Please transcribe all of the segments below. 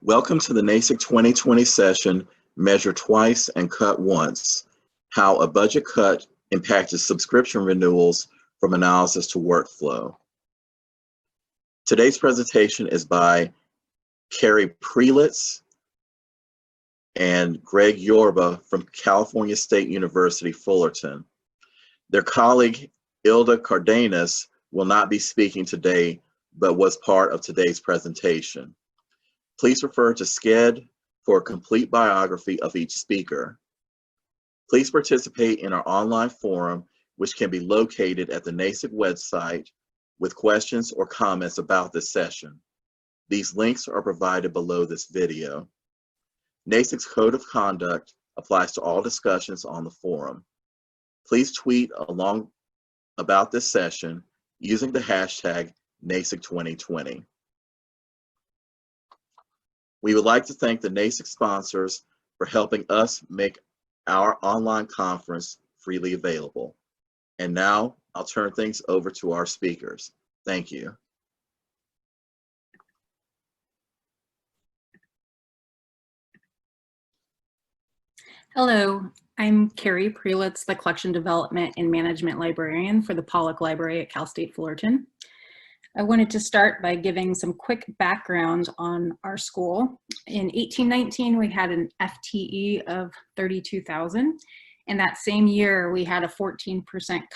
Welcome to the NASIC 2020 session, Measure Twice and Cut Once, How a Budget Cut Impacted Subscription Renewals from Analysis to Workflow. Today's presentation is by Carrie Prelitz and Greg Yorba from California State University, Fullerton. Their colleague, Ilda Cardenas, will not be speaking today, but was part of today's presentation. Please refer to SCED for a complete biography of each speaker. Please participate in our online forum, which can be located at the NASIC website with questions or comments about this session. These links are provided below this video. NASIC's Code of Conduct applies to all discussions on the forum. Please tweet along about this session using the hashtag NASIC 2020. We would like to thank the NASIC sponsors for helping us make our online conference freely available. And now I'll turn things over to our speakers. Thank you. Hello, I'm Carrie Prelitz, the Collection Development and Management Librarian for the Pollock Library at Cal State Fullerton. I wanted to start by giving some quick background on our school. In 1819, we had an FTE of 32,000, and that same year we had a 14%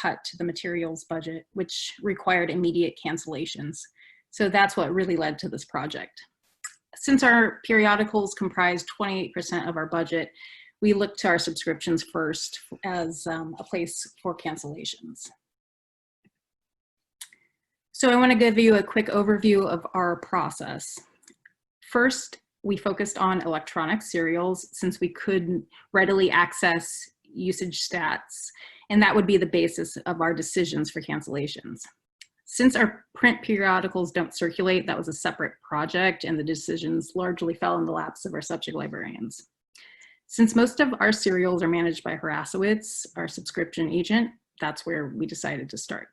cut to the materials budget, which required immediate cancellations. So that's what really led to this project. Since our periodicals comprise 28% of our budget, we look to our subscriptions first as a place for cancellations. So I want to give you a quick overview of our process. First, we focused on electronic serials since we could readily access usage stats, and that would be the basis of our decisions for cancellations. Since our print periodicals don't circulate, that was a separate project, and the decisions largely fell in the laps of our subject librarians. Since most of our serials are managed by Harasowitz, our subscription agent, that's where we decided to start.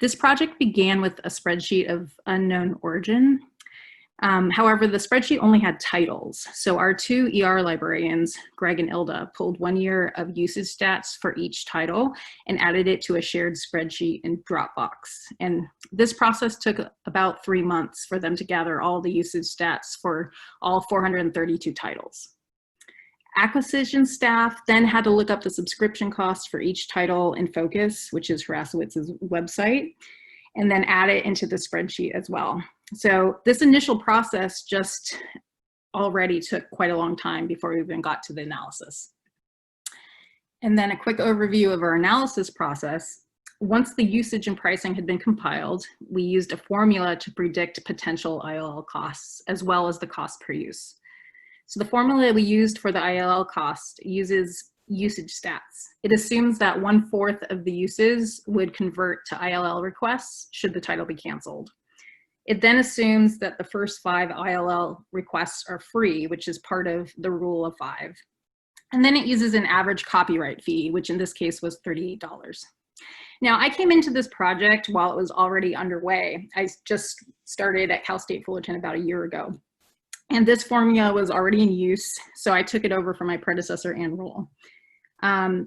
This project began with a spreadsheet of unknown origin. However, the spreadsheet only had titles. So our two ER librarians, Greg and Ilda, pulled 1 year of usage stats for each title and added it to a shared spreadsheet in Dropbox. And this process took about 3 months for them to gather all the usage stats for all 432 titles. Acquisition staff then had to look up the subscription cost for each title in Focus, which is Harasowitz's website, and then add it into the spreadsheet as well. So this initial process just already took quite a long time before we even got to the analysis. And then a quick overview of our analysis process. Once the usage and pricing had been compiled, we used a formula to predict potential ILL costs as well as the cost per use. So the formula we used for the ILL cost uses usage stats. It assumes that 1/4 of the uses would convert to ILL requests should the title be canceled. It then assumes that the first 5 ILL requests are free, which is part of the rule of 5. And then it uses an average copyright fee, which in this case was $38. Now, I came into this project while it was already underway. I just started at Cal State Fullerton about a year ago. And this formula was already in use, so I took it over from my predecessor, Ann Roll.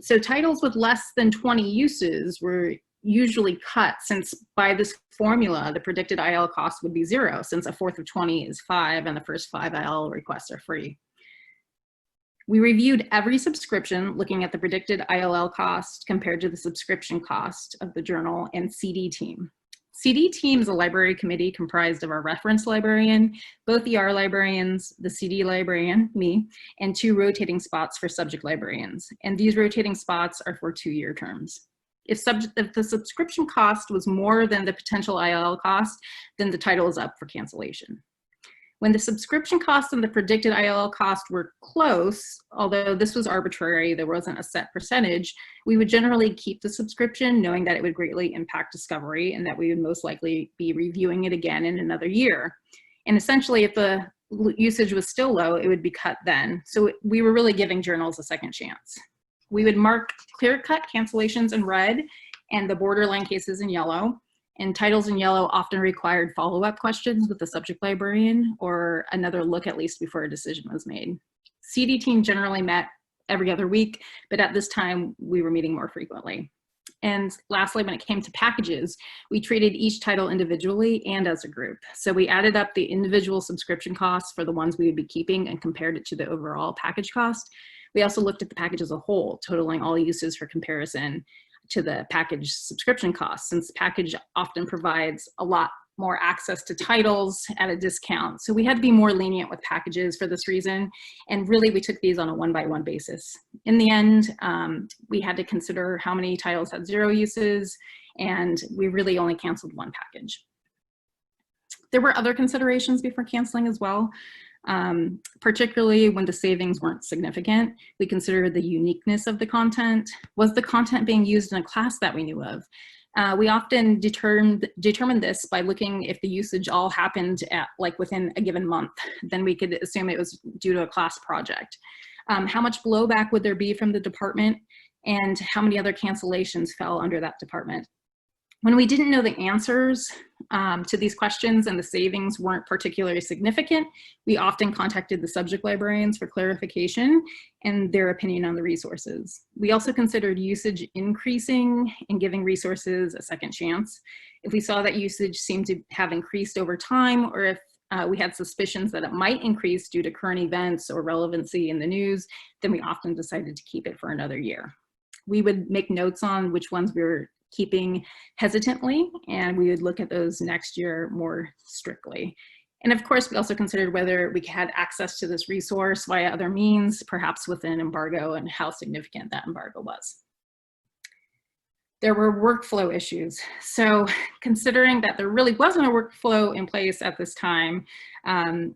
So titles with less than 20 uses were usually cut, since by this formula, the predicted IL cost would be 0, since 1/4 of 20 is 5 and the first 5 IL requests are free. We reviewed every subscription, looking at the predicted ILL cost compared to the subscription cost of the journal and CD team. CD team is a library committee comprised of our reference librarian, both ER librarians, the CD librarian, me, and 2 rotating spots for subject librarians. And these rotating spots are for 2-year terms. If the subscription cost was more than the potential ILL cost, then the title is up for cancellation. When the subscription cost and the predicted ILL cost were close, although this was arbitrary, there wasn't a set percentage, we would generally keep the subscription, knowing that it would greatly impact discovery and that we would most likely be reviewing it again in another year. And essentially, if the usage was still low, it would be cut then. So we were really giving journals a second chance. We would mark clear-cut cancellations in red and the borderline cases in yellow. And titles in yellow often required follow-up questions with the subject librarian or another look at least before a decision was made. CD team generally met every other week, but at this time we were meeting more frequently. And lastly, when it came to packages, we treated each title individually and as a group. So we added up the individual subscription costs for the ones we would be keeping and compared it to the overall package cost. We also looked at the package as a whole, totaling all uses for comparison to the package subscription costs, since package often provides a lot more access to titles at a discount. So we had to be more lenient with packages for this reason. And really, we took these on a one-by-one basis. In the end, we had to consider how many titles had 0 uses, and we really only canceled 1 package. There were other considerations before canceling as well. Particularly when the savings weren't significant. We considered the uniqueness of the content. Was the content being used in a class that we knew of? We often determined this by looking if the usage all happened at within a given month. Then we could assume it was due to a class project. How much blowback would there be from the department, and how many other cancellations fell under that department? When we didn't know the answers to these questions and the savings weren't particularly significant, we often contacted the subject librarians for clarification and their opinion on the resources. We also considered usage increasing and giving resources a second chance. If we saw that usage seemed to have increased over time, or if we had suspicions that it might increase due to current events or relevancy in the news, then we often decided to keep it for another year. We would make notes on which ones we were keeping hesitantly, and we would look at those next year more strictly. And of course, we also considered whether we had access to this resource via other means, perhaps with an embargo, and how significant that embargo was. There were workflow issues. So considering that there really wasn't a workflow in place at this time,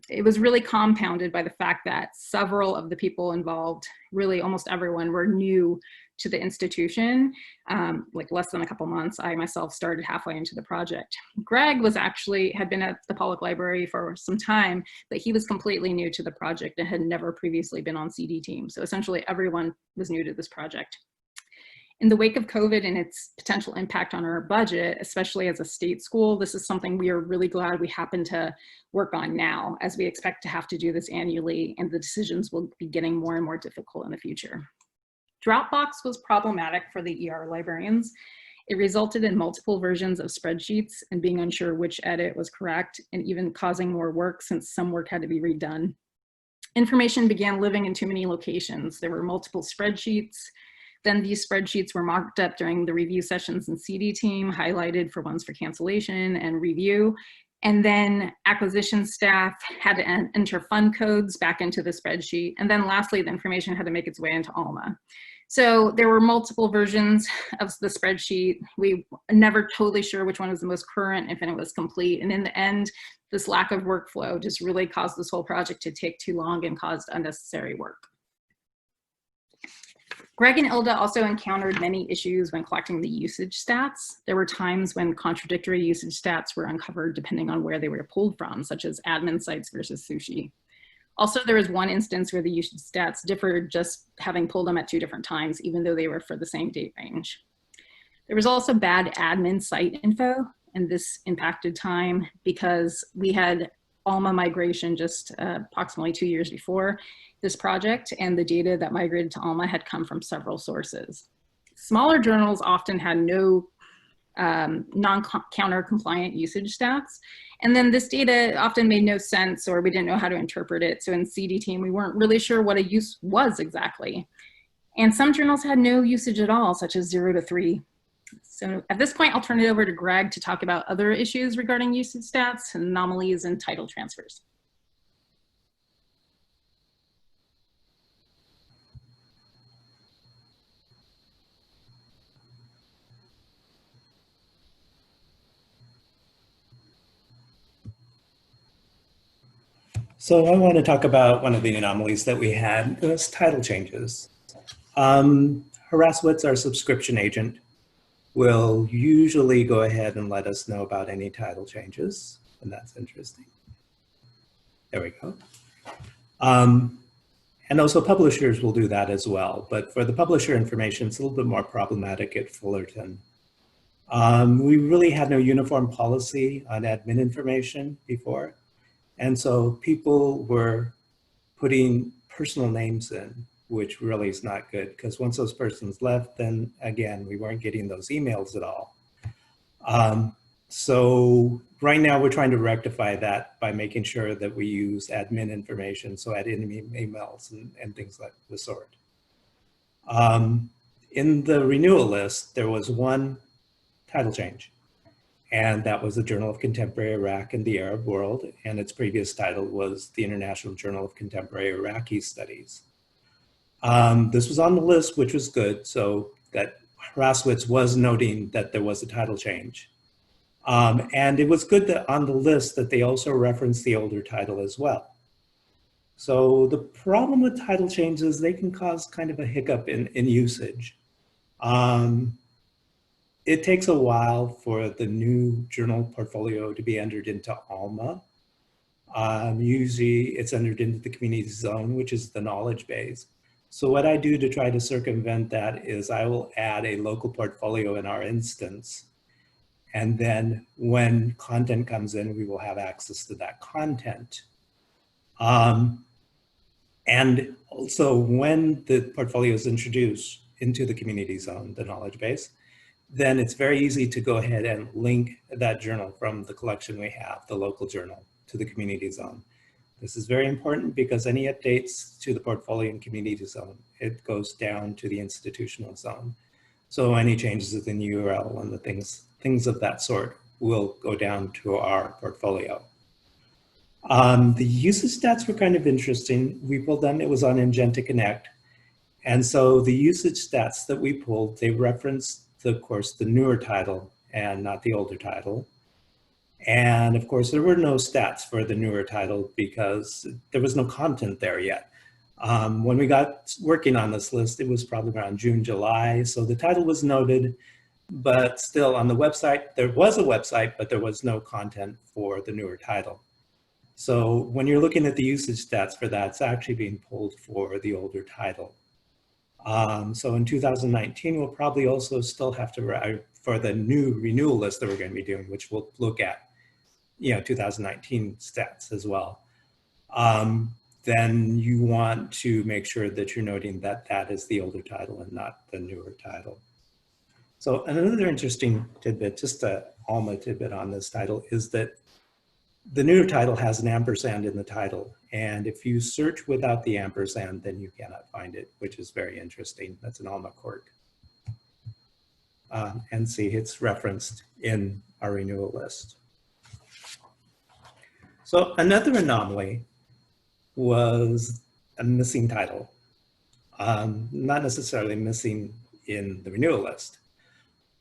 it was really compounded by the fact that several of the people involved, really almost everyone, were new to the institution, less than a couple months. I myself started halfway into the project. Greg had been at the Pollock Library for some time, but he was completely new to the project and had never previously been on CD team. So essentially everyone was new to this project. In the wake of COVID and its potential impact on our budget, especially as a state school, this is something we are really glad we happen to work on now, as we expect to have to do this annually, and the decisions will be getting more and more difficult in the future. Dropbox was problematic for the ER librarians. It resulted in multiple versions of spreadsheets and being unsure which edit was correct, and even causing more work since some work had to be redone. Information began living in too many locations. There were multiple spreadsheets. Then these spreadsheets were marked up during the review sessions in CD team, highlighted for ones for cancellation and review. And then acquisition staff had to enter fund codes back into the spreadsheet. And then lastly, the information had to make its way into ALMA. So there were multiple versions of the spreadsheet. We were never totally sure which one was the most current, if it was complete. And in the end, this lack of workflow just really caused this whole project to take too long and caused unnecessary work. Greg and Ilda also encountered many issues when collecting the usage stats. There were times when contradictory usage stats were uncovered depending on where they were pulled from, such as admin sites versus sushi. Also, there was one instance where the usage stats differed, just having pulled them at 2 different times, even though they were for the same date range. There was also bad admin site info, and this impacted time because we had ALMA migration just approximately 2 years before this project, and the data that migrated to ALMA had come from several sources. Smaller journals often had no non-counter compliant usage stats, and then this data often made no sense, or we didn't know how to interpret it. So in CD team, we weren't really sure what a use was exactly. And some journals had no usage at all, such as 0 to 3. So at this point, I'll turn it over to Greg to talk about other issues regarding usage stats, anomalies, and title transfers. So I want to talk about one of the anomalies that we had, was title changes. Harasswitz, our subscription agent, will usually go ahead and let us know about any title changes, and that's interesting. There we go. And also publishers will do that as well, but for the publisher information, it's a little bit more problematic at Fullerton. We really had no uniform policy on admin information before. And so people were putting personal names in, which really is not good, because once those persons left, then again, we weren't getting those emails at all. So right now we're trying to rectify that by making sure that we use admin information, so admin emails and things like the sort. In the renewal list, there was one title change, and that was the Journal of Contemporary Iraq and the Arab World, and its previous title was the International Journal of Contemporary Iraqi Studies. This was on the list, which was good, so that Hraswitz was noting that there was a title change. And it was good that on the list that they also referenced the older title as well. So the problem with title changes, they can cause kind of a hiccup in usage. It takes a while for the new journal portfolio to be entered into ALMA. Usually it's entered into the community zone, which is the knowledge base. So what I do to try to circumvent that is I will add a local portfolio in our instance. And then when content comes in, we will have access to that content. And also when the portfolio is introduced into the community zone, the knowledge base, then it's very easy to go ahead and link that journal from the collection we have, the local journal, to the community zone. This is very important because any updates to the portfolio and community zone, it goes down to the institutional zone. So any changes in the URL and the things of that sort will go down to our portfolio. The usage stats were kind of interesting. We pulled them, it was on Ingenta Connect. And so the usage stats that we pulled, they referenced, of course, the newer title and not the older title. And of course, there were no stats for the newer title because there was no content there yet. When we got working on this list, it was probably around June, July. So the title was noted, but still on the website, there was a website, but there was no content for the newer title. So when you're looking at the usage stats for that, it's actually being pulled for the older title. So in 2019, we'll probably also still have to, for the new renewal list that we're going to be doing, which we'll look at, 2019 stats as well. Then you want to make sure that you're noting that that is the older title and not the newer title. So another interesting tidbit, just a ALMA tidbit on this title, is that the newer title has an ampersand in the title. And if you search without the ampersand, then you cannot find it, which is very interesting. That's an ALMA quirk. And see, it's referenced in our renewal list. So another anomaly was a missing title. Not necessarily missing in the renewal list.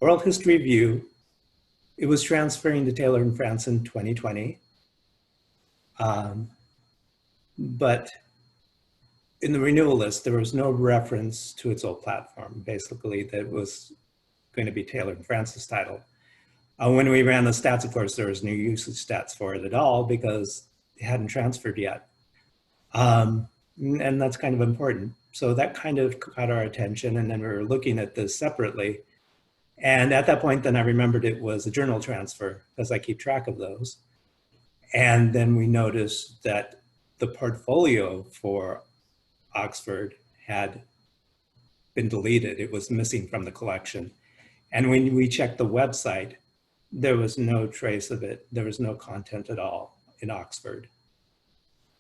Oral History Review, it was transferring to Taylor and France in 2020. But in the renewal list, there was no reference to its old platform. Basically, that was going to be Taylor and France's title. When we ran the stats, of course, there was no usage stats for it at all because it hadn't transferred yet. And that's kind of important. So that kind of caught our attention, and then we were looking at this separately. And at that point, then I remembered it was a journal transfer because I keep track of those. And then we noticed that the portfolio for Oxford had been deleted. It was missing from the collection. And when we checked the website, there was no trace of it. There was no content at all in Oxford.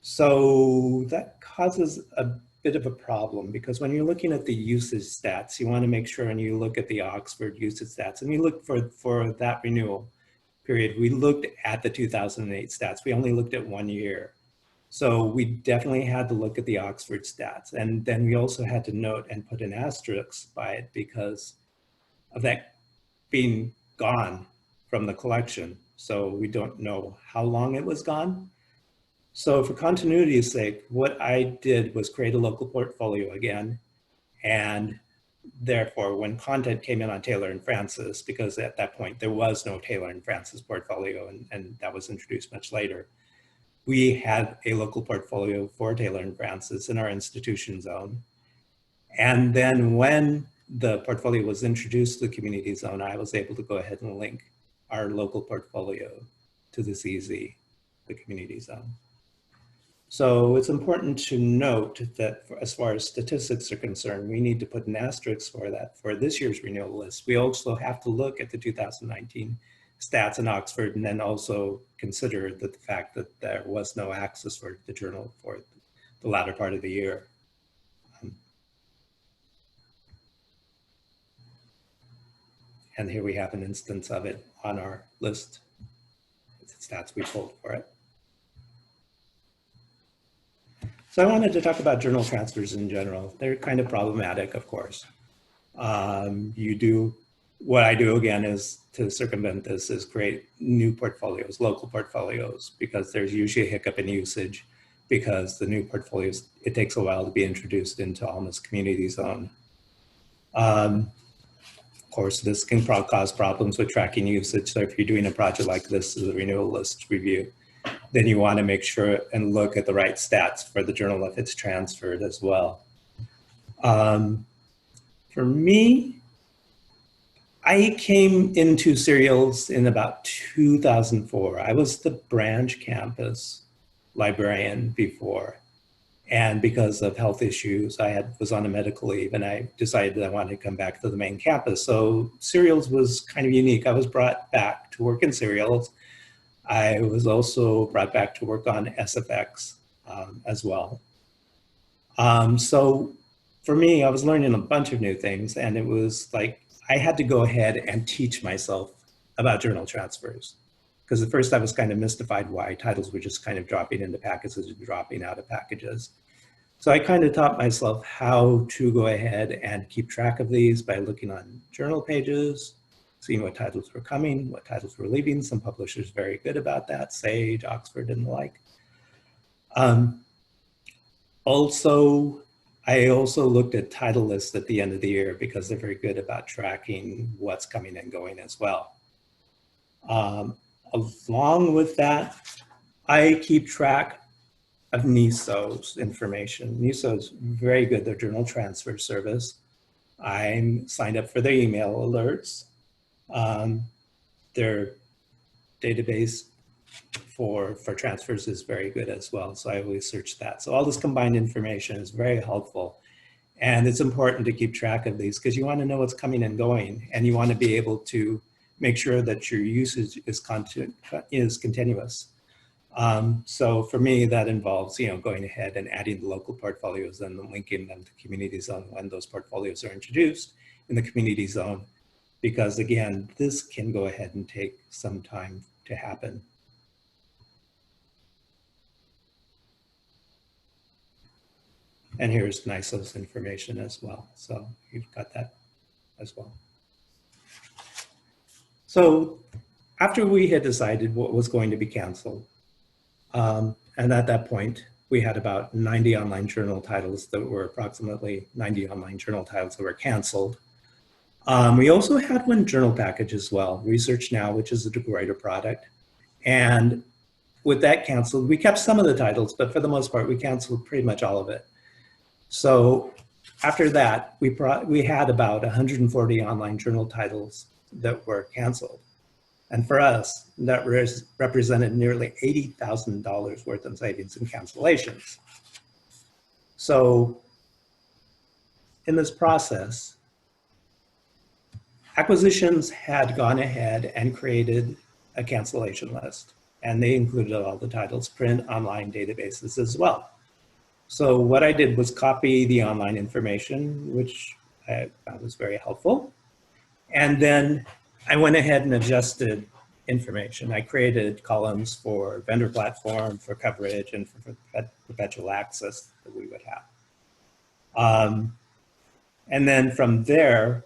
So that causes a bit of a problem because when you're looking at the usage stats, you want to make sure and you look at the Oxford usage stats and you look for that renewal period. We looked at the 2008 stats. We only looked at 1 year. So we definitely had to look at the Oxford stats. And then we also had to note and put an asterisk by it because of that being gone from the collection. So we don't know how long it was gone. So for continuity's sake, what I did was create a local portfolio again. And therefore, when content came in on Taylor and Francis, because at that point there was no Taylor and Francis portfolio and that was introduced much later, we had a local portfolio for Taylor and Francis in our institution zone. And then when the portfolio was introduced to the community zone, I was able to go ahead and link our local portfolio to the CZ, the community zone. So it's important to note that as far as statistics are concerned, we need to put an asterisk for that for this year's renewal list. We also have to look at the 2019 stats in Oxford, and then also consider that the fact that there was no access for the journal for the latter part of the year. And here we have an instance of it on our list. It's the stats we pulled for it. So I wanted to talk about journal transfers in general. They're kind of problematic, of course. What I do again is to circumvent this is create new portfolios, local portfolios, because there's usually a hiccup in usage because the new portfolios, it takes a while to be introduced into ALMA's community zone. Of course, this can cause problems with tracking usage. So if you're doing a project like this as a renewal list review, then you want to make sure and look at the right stats for the journal if it's transferred as well. For me, I came into serials in about 2004. I was the branch campus librarian before. And because of health issues, I was on a medical leave, and I decided that I wanted to come back to the main campus. So serials was kind of unique. I was brought back to work in serials. I was also brought back to work on SFX as well. So for me, I was learning a bunch of new things, and it was like I had to go ahead and teach myself about journal transfers. Because at first I was kind of mystified why titles were just kind of dropping into packages and dropping out of packages. So I kind of taught myself how to go ahead and keep track of these by looking on journal pages, seeing what titles were coming, what titles were leaving. Some publishers very good about that, Sage, Oxford, and the like. I also looked at title lists at the end of the year because they're very good about tracking what's coming and going as well. Along with that, I keep track of NISO's information. NISO's very good, their journal transfer service. I'm signed up for their email alerts. Their database for transfers is very good as well, so I always search that. So all this combined information is very helpful. And it's important to keep track of these because you want to know what's coming and going, and you want to be able to make sure that your usage is continuous. So for me, that involves, going ahead and adding the local portfolios and then linking them to community zone when those portfolios are introduced in the community zone. Because again, this can go ahead and take some time to happen. And here's NISO's information as well. So you've got that as well. So after we had decided what was going to be canceled, and at that point, we had about 90 online journal titles that were approximately 90 online journal titles that were canceled. We also had one journal package as well, Research Now, which is a DeGruyter product. And with that canceled, we kept some of the titles, but for the most part, we canceled pretty much all of it. So after that, we had about 140 online journal titles that were canceled. And for us, that represented nearly $80,000 worth of savings and cancellations. So in this process, Acquisitions had gone ahead and created a cancellation list, and they included all the titles, print, online databases as well. So what I did was copy the online information, which I found was very helpful. And then I went ahead and adjusted information. I created columns for vendor platform, for coverage, and for perpetual access that we would have. And then from there,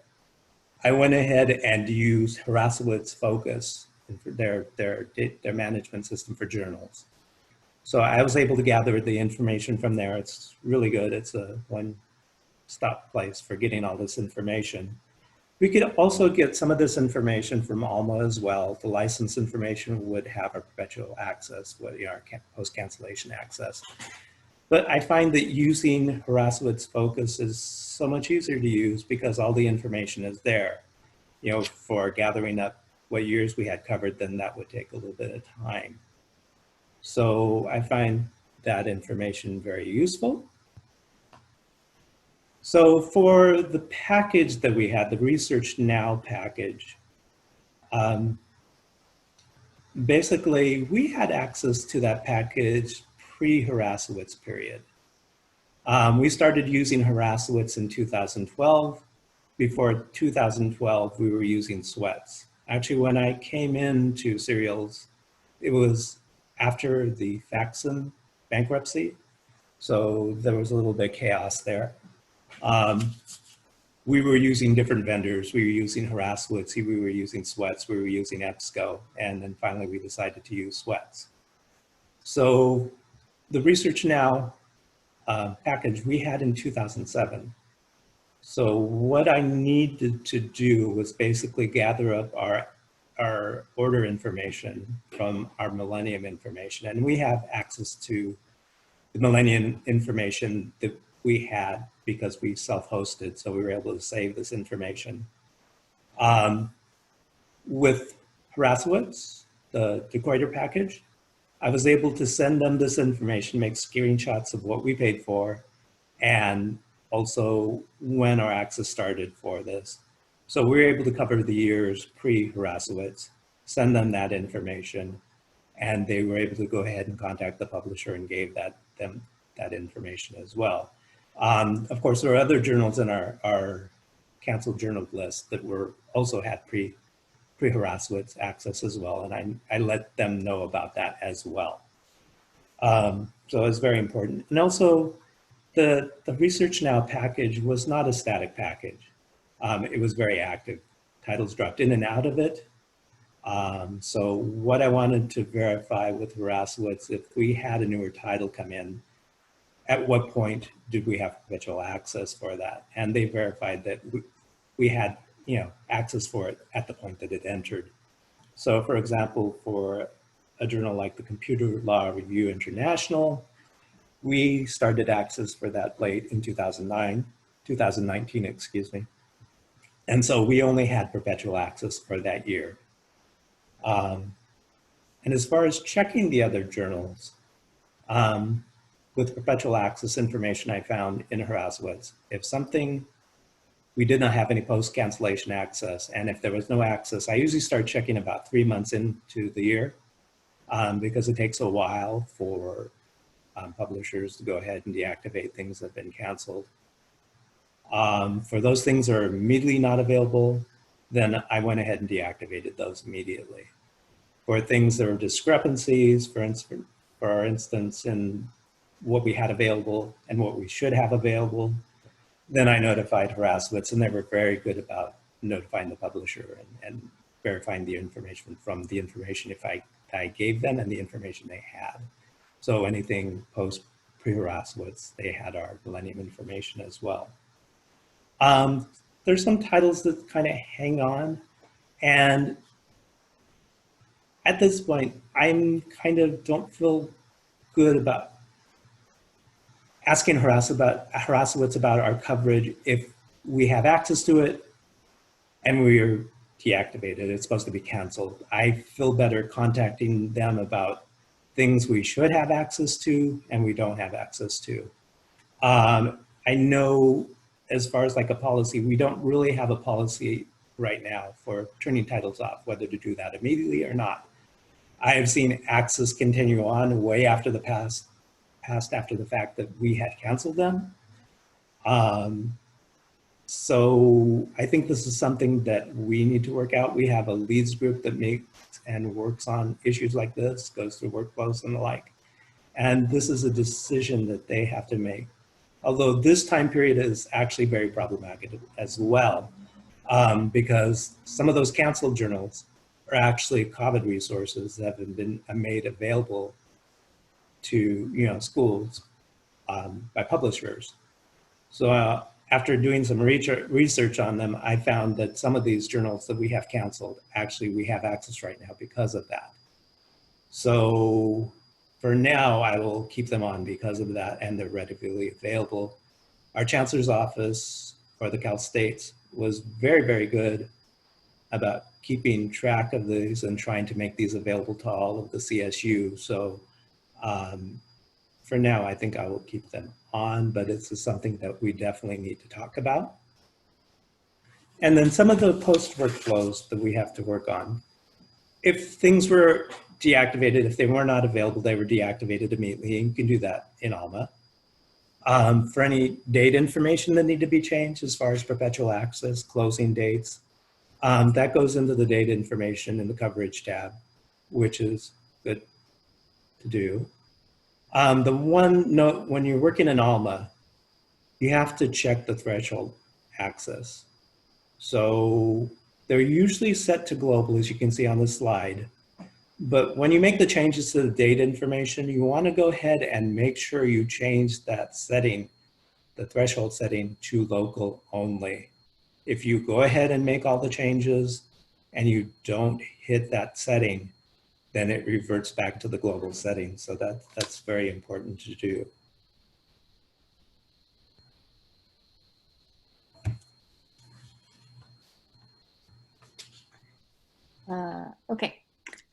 I went ahead and used Harassowitz Focus, their management system for journals. So I was able to gather the information from there. It's really good. It's a one-stop place for getting all this information. We could also get some of this information from ALMA as well. The license information would have our perpetual access, our post-cancellation access. But I find that using Harassowitz Focus is so much easier to use because all the information is there. You know, for gathering up what years we had covered, then that would take a little bit of time. So I find that information very useful. So for the package that we had, the Research Now package, basically we had access to that package pre-Harassowitz period. We started using Harassowitz in 2012. Before 2012, we were using Sweats. Actually, when I came into Serials, it was after the Faxon bankruptcy. So there was a little bit of chaos there. We were using different vendors. We were using Harassowitz, we were using Sweats, we were using EBSCO, and then finally we decided to use Sweats. So the Research Now package we had in 2007. So what I needed to do was basically gather up our order information from our Millennium information. And we have access to the Millennium information that we had because we self-hosted, so we were able to save this information. With Harassowitz, the Decoiter package, I was able to send them this information, make screenshots of what we paid for, and also when our access started for this. So we were able to cover the years pre-Harassowitz, send them that information, and they were able to go ahead and contact the publisher and gave them that information as well. Of course, there are other journals in our canceled journal list that also had pre-Harassowitz access as well, and I let them know about that as well. So it's very important. And also, the Research Now package was not a static package. It was very active. Titles dropped in and out of it. So what I wanted to verify with Harassowitz, if we had a newer title come in, at what point did we have perpetual access for that? And they verified that we had access for it at the point that it entered. So for example, for a journal like the Computer Law Review International, we started access for that late in 2019, excuse me. And so we only had perpetual access for that year. And as far as checking the other journals, with perpetual access information I found in Harassowitz, if something, we did not have any post-cancellation access, and if there was no access, I usually start checking about 3 months into the year because it takes a while for publishers to go ahead and deactivate things that have been canceled. For those things that are immediately not available, then I went ahead and deactivated those immediately. For things that are discrepancies, for instance, in what we had available and what we should have available, then I notified Harassowitz, and they were very good about notifying the publisher and verifying the information from the information I gave them and the information they had. So anything pre-Harassowitz, they had our Millennium information as well. There's some titles that kind of hang on, and at this point, I'm don't feel good about asking Harassowitz about our coverage if we have access to it and we are deactivated. It's supposed to be canceled. I feel better contacting them about things we should have access to and we don't have access to. I know as far as like a policy, we don't really have a policy right now for turning titles off, whether to do that immediately or not. I have seen access continue on way after the past after the fact that we had canceled them. So I think this is something that we need to work out. We have a leads group that meets and works on issues like this, goes through workflows and the like. And this is a decision that they have to make. Although this time period is actually very problematic as well, because some of those canceled journals are actually COVID resources that have been made available to schools by publishers. So after doing some research on them, I found that some of these journals that we have canceled, actually we have access right now because of that. So For now, I will keep them on because of that, and they're readily available. Our chancellor's office for the Cal States was very, very good about keeping track of these and trying to make these available to all of the CSU. So for now, I think I will keep them on, but it's something that we definitely need to talk about. And then some of the post workflows that we have to work on. If things were deactivated, if they were not available, they were deactivated immediately. And you can do that in ALMA. For any date information that need to be changed as far as perpetual access, closing dates, that goes into the data information in the coverage tab, which is good to do. The one note, when you're working in ALMA, you have to check the threshold access. So they're usually set to global, as you can see on the slide. But when you make the changes to the data information, you want to go ahead and make sure you change that setting, the threshold setting, to local only. If you go ahead and make all the changes and you don't hit that setting, then it reverts back to the global setting. So that's very important to do. Okay,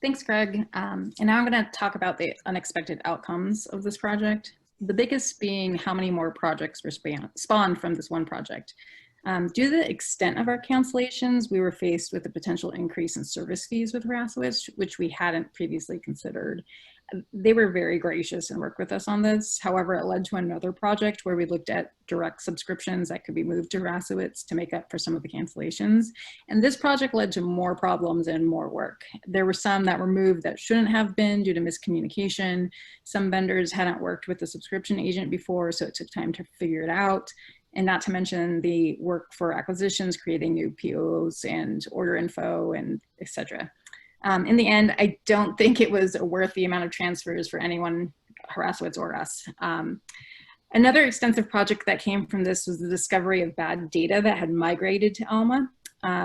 thanks, Greg. And now I'm going to talk about the unexpected outcomes of this project. The biggest being how many more projects were spawned from this one project. Due to the extent of our cancellations, we were faced with a potential increase in service fees with Rasowitz, which we hadn't previously considered. They were very gracious and worked with us on this. However, it led to another project where we looked at direct subscriptions that could be moved to Rasowitz to make up for some of the cancellations. And this project led to more problems and more work. There were some that were moved that shouldn't have been due to miscommunication. Some vendors hadn't worked with the subscription agent before, so it took time to figure it out. And not to mention the work for acquisitions, creating new POs and order info and etc. In the end, I don't think it was worth the amount of transfers for anyone, Rasowitz or us. Another extensive project that came from this was the discovery of bad data that had migrated to ALMA,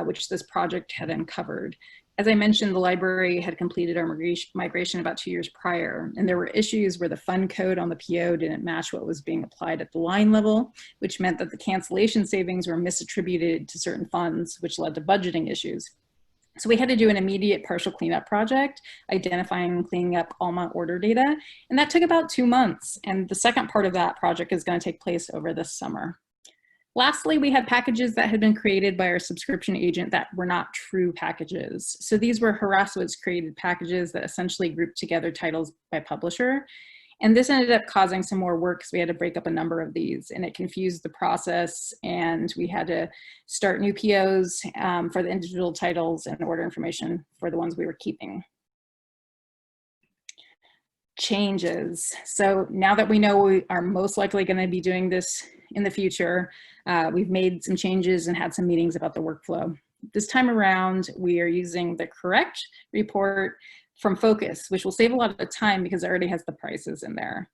which this project had uncovered. As I mentioned, the library had completed our migration about 2 years prior, and there were issues where the fund code on the PO didn't match what was being applied at the line level, which meant that the cancellation savings were misattributed to certain funds, which led to budgeting issues. So we had to do an immediate partial cleanup project, identifying and cleaning up ALMA order data, and that took about 2 months. And the second part of that project is going to take place over this summer. Lastly, we had packages that had been created by our subscription agent that were not true packages. So these were Rasowitz created packages that essentially grouped together titles by publisher. And this ended up causing some more work because we had to break up a number of these, and it confused the process, and we had to start new POs for the individual titles and order information for the ones we were keeping. Changes. So now that we know we are most likely going to be doing this in the future, we've made some changes and had some meetings about the workflow. This time around, we are using the correct report from Focus, which will save a lot of time because it already has the prices in there.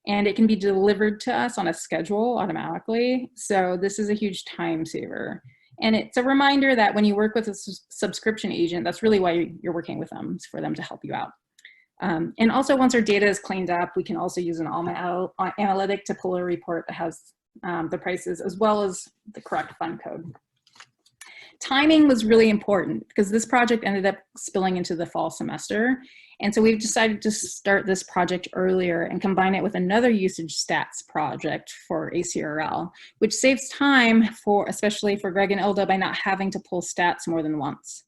And it can be delivered to us on a schedule automatically. So this is a huge time saver. And it's a reminder that when you work with a subscription agent, that's really why you're working with them, is for them to help you out. And also, once our data is cleaned up, we can also use an ALMA analytic to pull a report that has the prices as well as the correct fund code. Timing was really important because this project ended up spilling into the fall semester. And so we've decided to start this project earlier and combine it with another usage stats project for ACRL, which saves time for, especially for Greg and Ilda, by not having to pull stats more than once.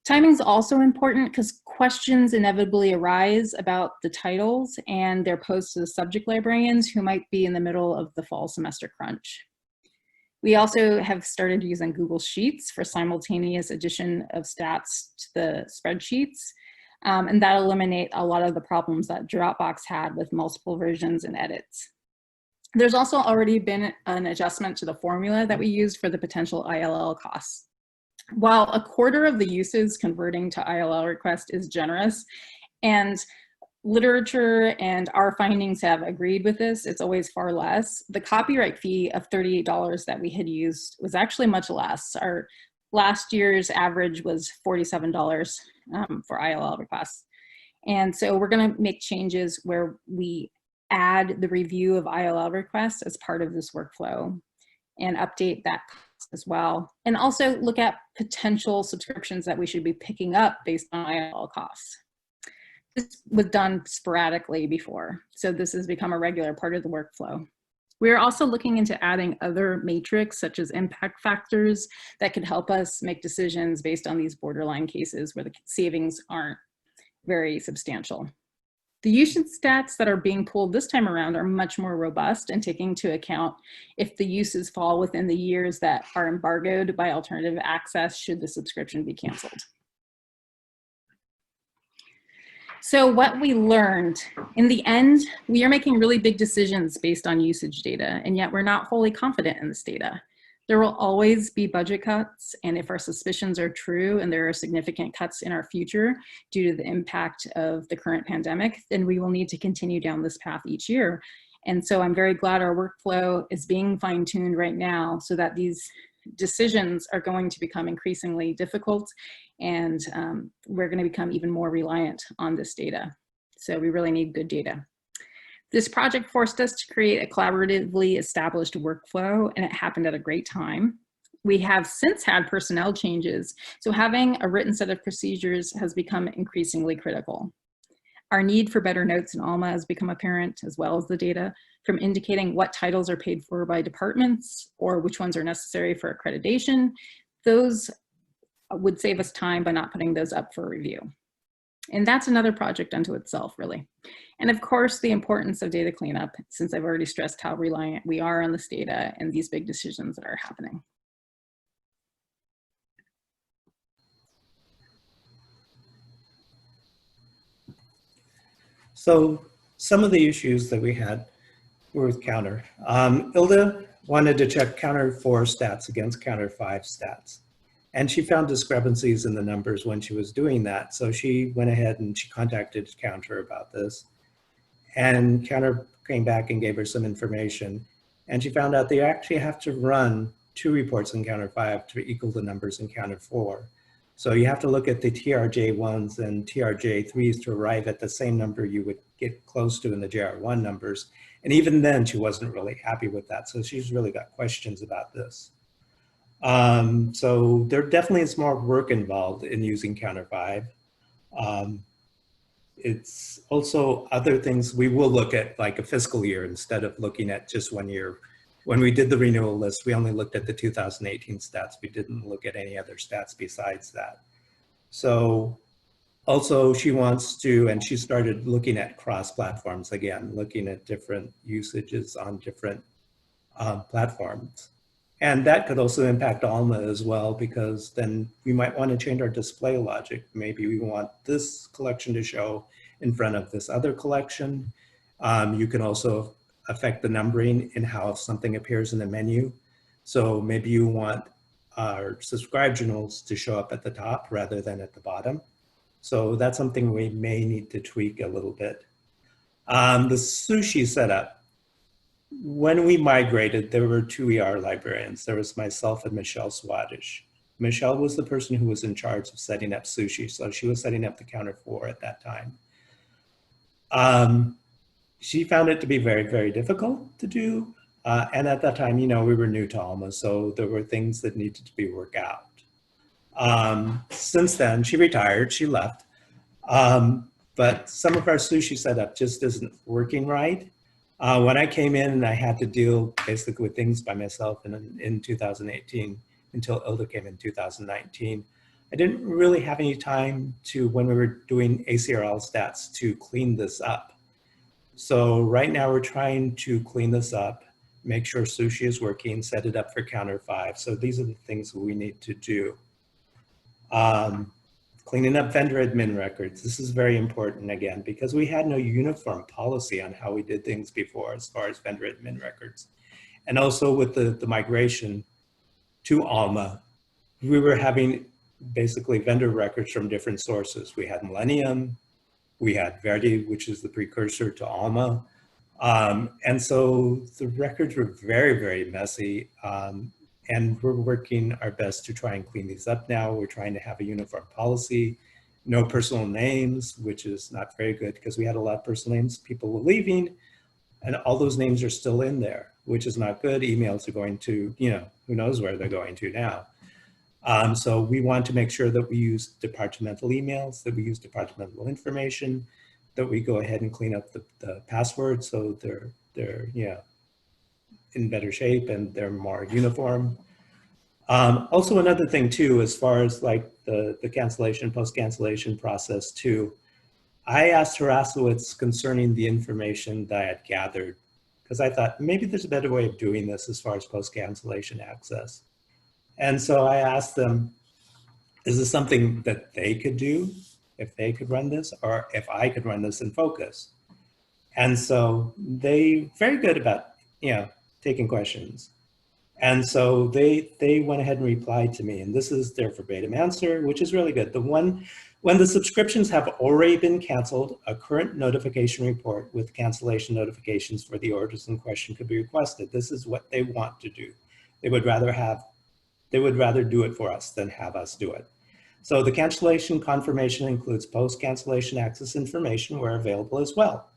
Timing is also important because questions inevitably arise about the titles and they're posed to the subject librarians who might be in the middle of the fall semester crunch. We also have started using Google Sheets for simultaneous addition of stats to the spreadsheets, and that eliminate a lot of the problems that Dropbox had with multiple versions and edits. There's also already been an adjustment to the formula that we used for the potential ILL costs. While a quarter of the uses converting to ILL request is generous, and literature and our findings have agreed with this, it's always far less. The copyright fee of $38 that we had used was actually much less. Our last year's average was $47 for ILL requests. And so we're going to make changes where we add the review of ILL requests as part of this workflow and update that as well. And also look at potential subscriptions that we should be picking up based on ILL costs. This was done sporadically before, so this has become a regular part of the workflow. We are also looking into adding other metrics such as impact factors that could help us make decisions based on these borderline cases where the savings aren't very substantial. The usage stats that are being pulled this time around are much more robust and taking into account if the uses fall within the years that are embargoed by alternative access should the subscription be canceled. So what we learned, in the end, we are making really big decisions based on usage data, and yet we're not wholly confident in this data. There will always be budget cuts, and if our suspicions are true and there are significant cuts in our future due to the impact of the current pandemic, then we will need to continue down this path each year. And so I'm very glad our workflow is being fine-tuned right now so that these decisions are going to become increasingly difficult, and we're going to become even more reliant on this data. So we really need good data. This project forced us to create a collaboratively established workflow, and it happened at a great time. We have since had personnel changes, so having a written set of procedures has become increasingly critical. Our need for better notes in ALMA has become apparent, as well as the data from indicating what titles are paid for by departments or which ones are necessary for accreditation. Those would save us time by not putting those up for review. And that's another project unto itself, really. And of course, the importance of data cleanup, since I've already stressed how reliant we are on this data and these big decisions that are happening. So some of the issues that we had were with counter. Ilda wanted to check counter 4 stats against counter 5 stats. And she found discrepancies in the numbers when she was doing that. So she went ahead and she contacted Counter about this. And Counter came back and gave her some information. And she found out they actually have to run 2 reports in Counter 5 to equal the numbers in Counter 4. So you have to look at the TRJ1s and TRJ3s to arrive at the same number you would get close to in the JR1 numbers. And even then, she wasn't really happy with that. So she's really got questions about this. So there definitely is more work involved in using Counter 5. It's also other things we will look at, like a fiscal year instead of looking at just 1 year. When we did the renewal list, we only looked at the 2018 stats. We didn't look at any other stats besides that. So also she wants to, and she started looking at cross platforms again, looking at different usages on different platforms. And that could also impact ALMA as well, because then we might want to change our display logic. Maybe we want this collection to show in front of this other collection. You can also affect the numbering in how something appears in the menu. So maybe you want our subscribe journals to show up at the top rather than at the bottom. So that's something we may need to tweak a little bit. The sushi setup. When we migrated, there were 2 ER librarians. There was myself and Michelle Swadesh. Michelle was the person who was in charge of setting up sushi, so she was setting up the Counter 4 at that time. She found it to be very, very difficult to do. And at that time, you know, we were new to ALMA, so there were things that needed to be worked out. Since then, she retired, she left. But some of our sushi setup just isn't working right. When I came in and I had to deal basically with things by myself in 2018 until Ilda came in 2019, I didn't really have any time to, when we were doing ACRL stats, to clean this up. So right now we're trying to clean this up, make sure sushi is working, set it up for Counter 5. So these are the things we need to do. Cleaning up vendor admin records. This is very important again, because we had no uniform policy on how we did things before as far as vendor admin records. And also with the migration to ALMA, we were having basically vendor records from different sources. We had Millennium, we had Verdi, which is the precursor to ALMA. And so the records were very, very messy. And we're working our best to try and clean these up now. We're trying to have a uniform policy no personal names, which is not very good because we had a lot of personal names. People were leaving and all those names are still in there, which is not good. Emails are going to, who knows where they're going to now. So we want to make sure that we use departmental emails, that we use departmental information, that we go ahead and clean up the passwords so they're in better shape and they're more uniform. Also another thing too, as far as like the cancellation, post-cancellation process too, I asked Harasowitz concerning the information that I had gathered, because I thought maybe there's a better way of doing this as far as post-cancellation access. And so I asked them, is this something that they could do if they could run this, or if I could run this in Focus? And so they very good about, taking questions. And so they went ahead and replied to me, and this is their verbatim answer, which is really good. When the subscriptions have already been canceled, a current notification report with cancellation notifications for the orders in question could be requested. This is what they want to do. They would rather do it for us than have us do it. So the cancellation confirmation includes post-cancellation access information where available as well.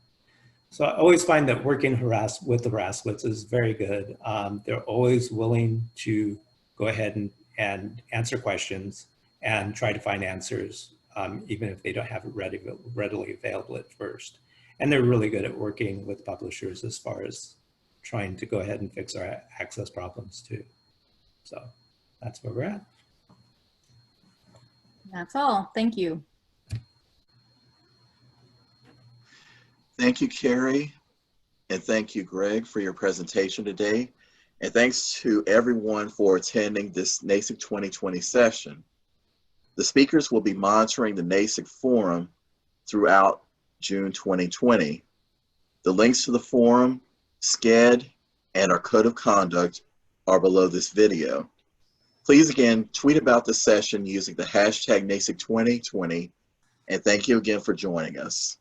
So I always find that working with the Harasowitz is very good. They're always willing to go ahead and answer questions and try to find answers, even if they don't have it readily available at first. And they're really good at working with publishers as far as trying to go ahead and fix our access problems too. So that's where we're at. That's all. Thank you. Thank you, Carrie, and thank you, Greg, for your presentation today. And thanks to everyone for attending this NASIC 2020 session. The speakers will be monitoring the NASIC forum throughout June 2020. The links to the forum, SCED, and our code of conduct are below this video. Please again, tweet about the session using the hashtag NASIC 2020, and thank you again for joining us.